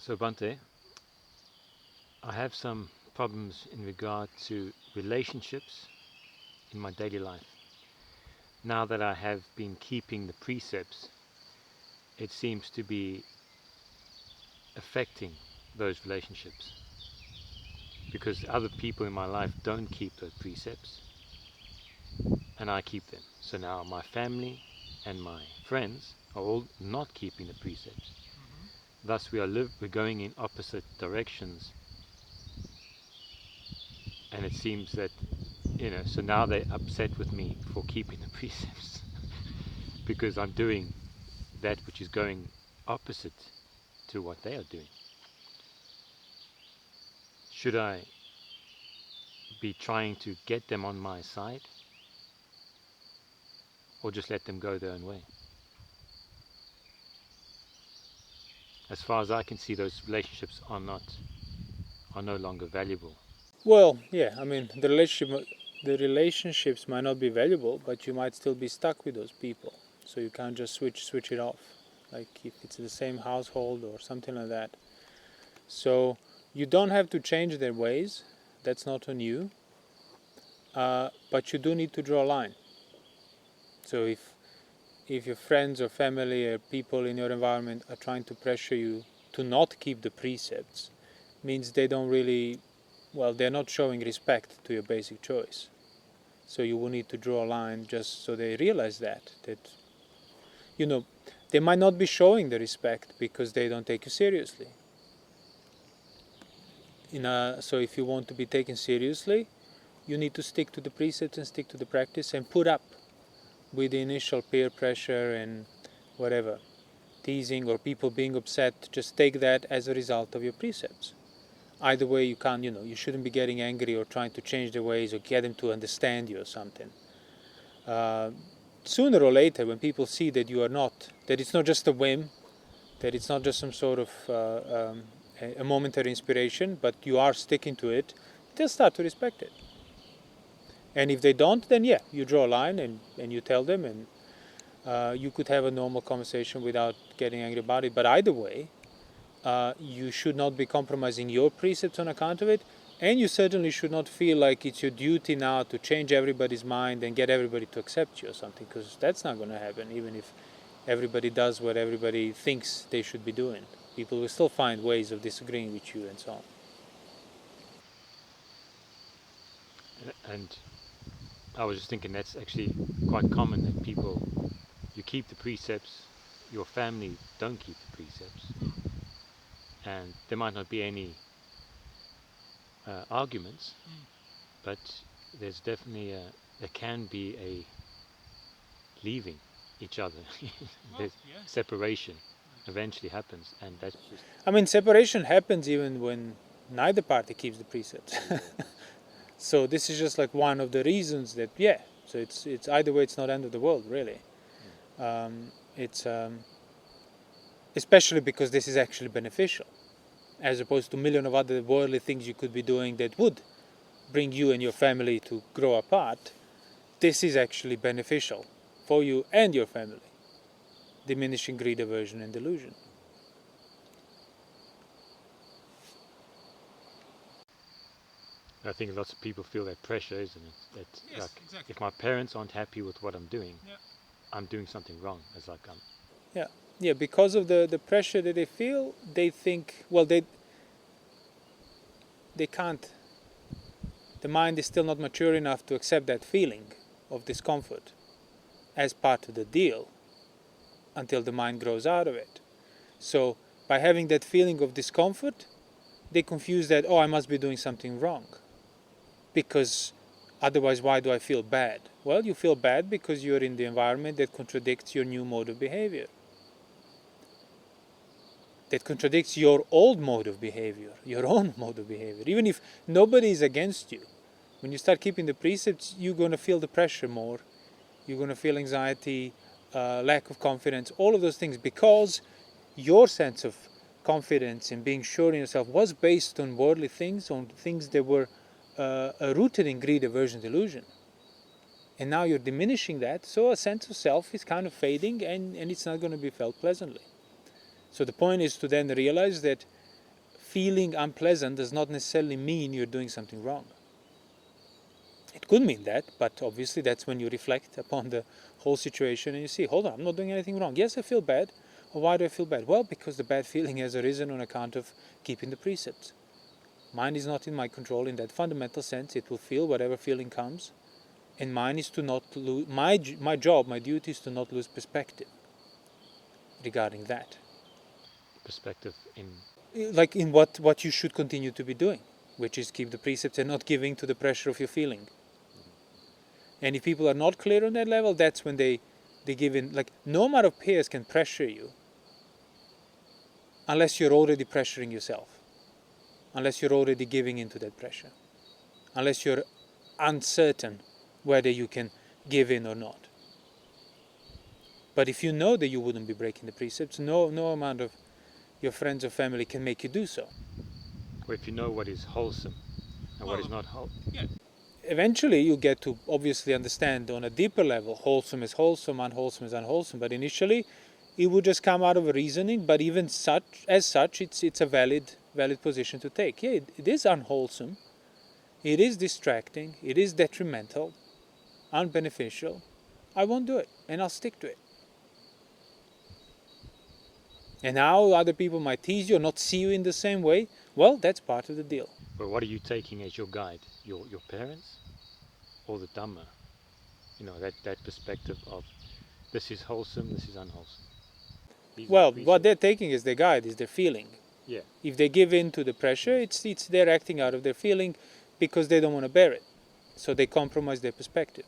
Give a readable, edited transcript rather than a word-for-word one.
So Bante, I have some problems in regard to relationships in my daily life. Now that I have been keeping the precepts, it seems to be affecting those relationships because other people in my life don't keep those precepts and I keep them. So now my family and my friends are all not keeping the precepts. Thus we're going in opposite directions, and it seems that, so now they're upset with me for keeping the precepts because I'm doing that which is going opposite to what they are doing. Should I be trying to get them on my side or just let them go their own way? As far as I can see, those relationships are no longer valuable. Well, yeah, I mean, the relationships might not be valuable, but you might still be stuck with those people. So you can't just switch it off, like if it's the same household or something like that. So you don't have to change their ways. That's not on you. But you do need to draw a line. So if your friends or family or people in your environment are trying to pressure you to not keep the precepts, means they don't really, they're not showing respect to your basic choice. So you will need to draw a line just so they realize that they might not be showing the respect because they don't take you seriously. So if you want to be taken seriously, you need to stick to the precepts and stick to the practice and put up with the initial peer pressure and whatever, teasing or people being upset. Just take that as a result of your precepts. Either way, you can't, you shouldn't be getting angry or trying to change their ways or get them to understand you or something. Sooner or later, when people see that that it's not just a whim, that it's not just some sort of a momentary inspiration, but you are sticking to it, they'll start to respect it. And if they don't, then you draw a line and you tell them, and you could have a normal conversation without getting angry about it. But either way, you should not be compromising your precepts on account of it, and you certainly should not feel like it's your duty now to change everybody's mind and get everybody to accept you or something, because that's not going to happen. Even if everybody does what everybody thinks they should be doing, people will still find ways of disagreeing with you and so on. And I was just thinking that's actually quite common, that you keep the precepts, your family don't keep the precepts, and there might not be any arguments, but there's definitely there can be a leaving each other. There's separation eventually happens, and that's just... I mean, separation happens even when neither party keeps the precepts. So this is just like one of the reasons that so it's either way, it's not end of the world really. It's especially because this is actually beneficial, as opposed to a million of other worldly things you could be doing that would bring you and your family to grow apart. This is actually beneficial for you and your family, diminishing greed, aversion, and delusion. I think lots of people feel that pressure, isn't it? That Exactly. If my parents aren't happy with what I'm doing, I'm doing something wrong. It's like because of the pressure that they feel, they think, they can't. The mind is still not mature enough to accept that feeling of discomfort as part of the deal until the mind grows out of it. So by having that feeling of discomfort, they confuse that, I must be doing something wrong. Because otherwise, why do I feel bad? Well, you feel bad because you're in the environment that contradicts your new mode of behavior. That contradicts your old mode of behavior, your own mode of behavior. Even if nobody is against you, when you start keeping the precepts, you're going to feel the pressure more. You're going to feel anxiety, lack of confidence, all of those things, because your sense of confidence and being sure in yourself was based on worldly things, on things that were rooted in greed, aversion, delusion. And now you're diminishing that, so a sense of self is kind of fading, and it's not going to be felt pleasantly. So the point is to then realize that feeling unpleasant does not necessarily mean you're doing something wrong. It could mean that, but obviously that's when you reflect upon the whole situation and you see, hold on, I'm not doing anything wrong. Yes, I feel bad. Or why do I feel bad? Well, because the bad feeling has arisen on account of keeping the precepts. Mine is not in my control in that fundamental sense. It will feel whatever feeling comes. And mine is to not lose, my job, my duty is to not lose perspective regarding that. Perspective in... Like in what you should continue to be doing, which is keep the precepts and not giving to the pressure of your feeling. And if people are not clear on that level, that's when they give in. Like, no amount of peers can pressure you unless you're already pressuring yourself, unless you're already giving into that pressure, unless you're uncertain whether you can give in or not. But if you know that you wouldn't be breaking the precepts, no amount of your friends or family can make you do so. Or if you know what is wholesome and what is not wholesome. Yeah. Eventually you get to obviously understand on a deeper level, wholesome is wholesome, unwholesome is unwholesome, but initially it would just come out of a reasoning, but even as such, it's a valid position to take. Yeah, it is unwholesome, it is distracting, it is detrimental, unbeneficial. I won't do it, and I'll stick to it. And how other people might tease you or not see you in the same way, well, that's part of the deal. But what are you taking as your guide? Your parents or the Dhamma? You know, that perspective of this is wholesome, this is unwholesome. Well, what they're taking as their guide is their feeling. Yeah. If they give in to the pressure, it's they're acting out of their feeling because they don't want to bear it. So they compromise their perspective.